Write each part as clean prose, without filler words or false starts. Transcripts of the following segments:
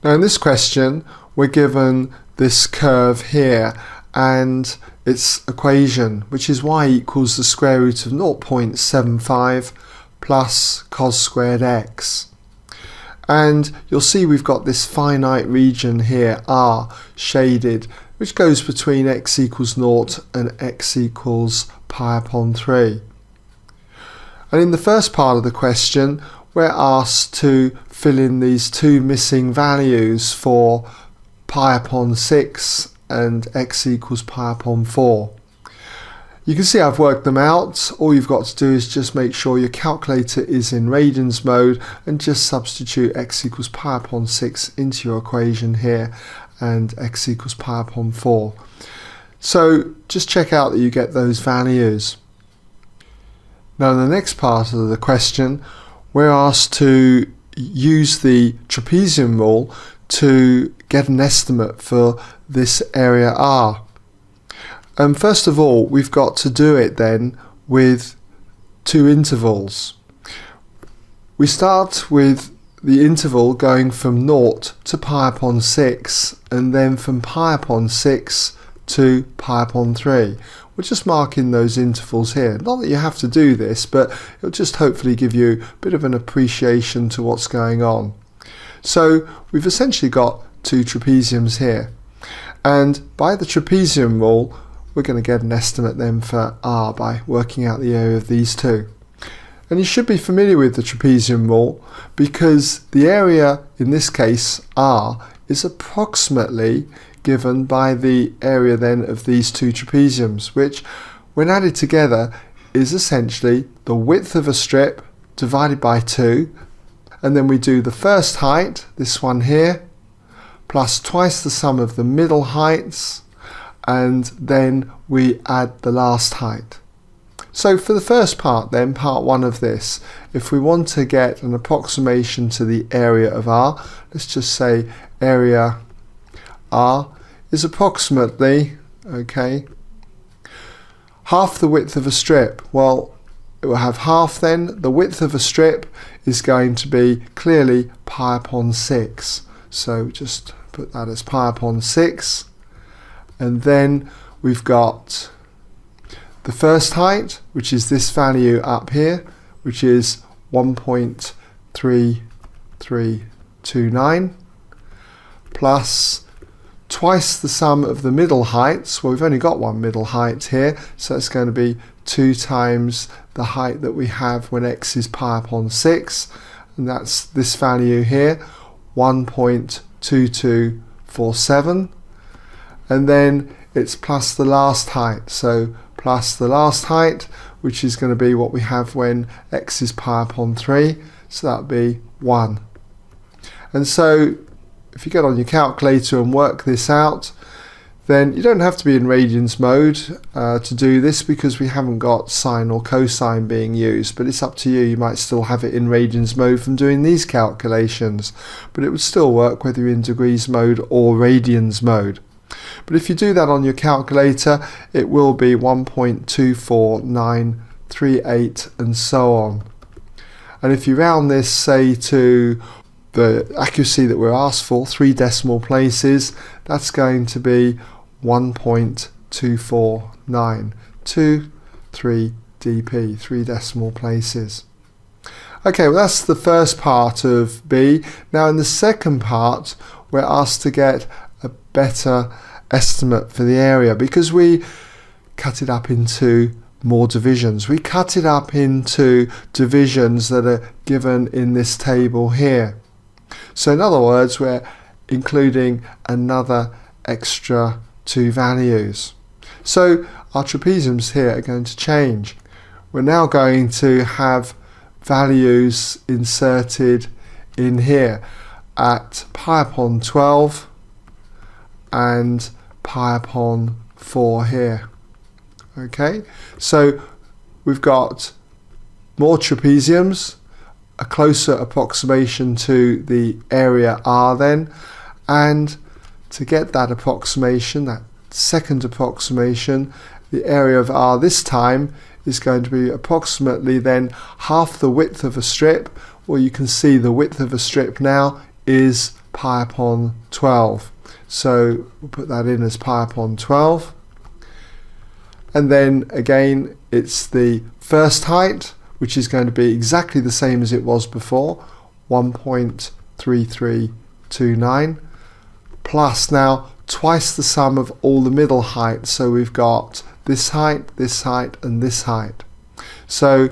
Now in this question we're given this curve here and its equation, which is y equals the square root of 0.75 plus cos squared x. And you'll see we've got this finite region here, R, shaded, which goes between x equals 0 and x equals pi upon 3. And in the first part of the question, we're asked to fill in these two missing values for pi upon 6 and x equals pi upon 4. You can see I've worked them out. All you've got to do is just make sure your calculator is in radians mode and just substitute x equals pi upon 6 into your equation here and x equals pi upon 4. So just check out that you get those values. Now in the next part of the question we're asked to use the trapezium rule to get an estimate for this area R. First of all, we've got to do it then with two intervals. We start with the interval going from 0 to pi upon 6 and then from pi upon 6 to pi upon 3. We're just marking those intervals here. Not that you have to do this, but it'll just hopefully give you a bit of an appreciation to what's going on. So we've essentially got two trapeziums here. And by the trapezium rule, we're going to get an estimate then for R by working out the area of these two. And you should be familiar with the trapezium rule because the area in this case R is approximately given by the area then of these two trapeziums, which when added together is essentially the width of a strip divided by 2, and then we do the first height, this one here, plus twice the sum of the middle heights, and then we add the last height. So for the first part then, part 1 of this, if we want to get an approximation to the area of R, let's just say area R is approximately, okay, half the width of a strip. Well, it will have half then. The width of a strip is going to be clearly pi upon 6. So just put that as pi upon 6. And then we've got the first height, which is this value up here, which is 1.3329 plus twice the sum of the middle heights. Well, we've only got one middle height here, so it's going to be 2 times the height that we have when x is pi upon 6, and that's this value here, 1.2247, and then it's plus the last height, so plus the last height, which is going to be what we have when x is pi upon 3, so that would be 1. And so if you get on your calculator and work this out, then you don't have to be in radians mode to do this because we haven't got sine or cosine being used, but it's up to you. You might still have it in radians mode from doing these calculations, but it would still work whether you're in degrees mode or radians mode. But if you do that on your calculator, it will be 1.24938 and so on. And if you round this, say, to the accuracy that we're asked for, 3 decimal places, that's going to be 1.24923 dp, 3 decimal places. Okay, well that's the first part of B. Now in the second part we're asked to get a better estimate for the area because we cut it up into more divisions. We cut it up into divisions that are given in this table here. So in other words, we're including another extra 2 values. So our trapeziums here are going to change. We're now going to have values inserted in here at pi upon 12 and pi upon 4 here. Okay, so we've got more trapeziums, a closer approximation to the area R then, and to get that approximation, that second approximation, the area of R this time is going to be approximately then half the width of a strip. Well, you can see the width of a strip now is pi upon 12. So we'll put that in as pi upon 12. And then again, it's the first height, which is going to be exactly the same as it was before, 1.3329, plus now twice the sum of all the middle heights. So we've got this height, and this height. So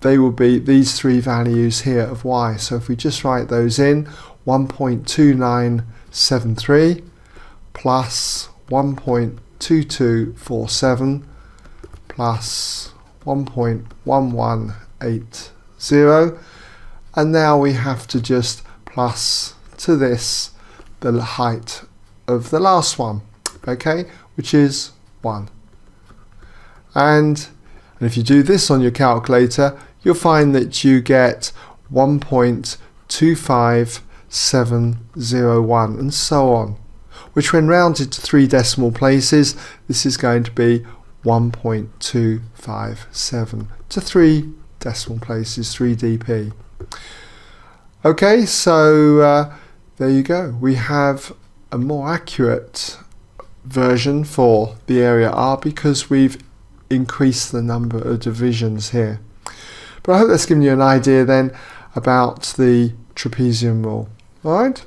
they will be these three values here of y. So if we just write those in, 1.2973 plus 1.2247 plus 1.1180, and now we have to just plus to this the height of the last one, okay, which is 1. And if you do this on your calculator, you'll find that you get 1.25701 and so on, which when rounded to 3 decimal places, this is going to be 1.257 to 3 decimal places, 3 dp. Okay, so there you go. We have a more accurate version for the area R because we've increased the number of divisions here. But I hope that's given you an idea then about the trapezium rule. Alright?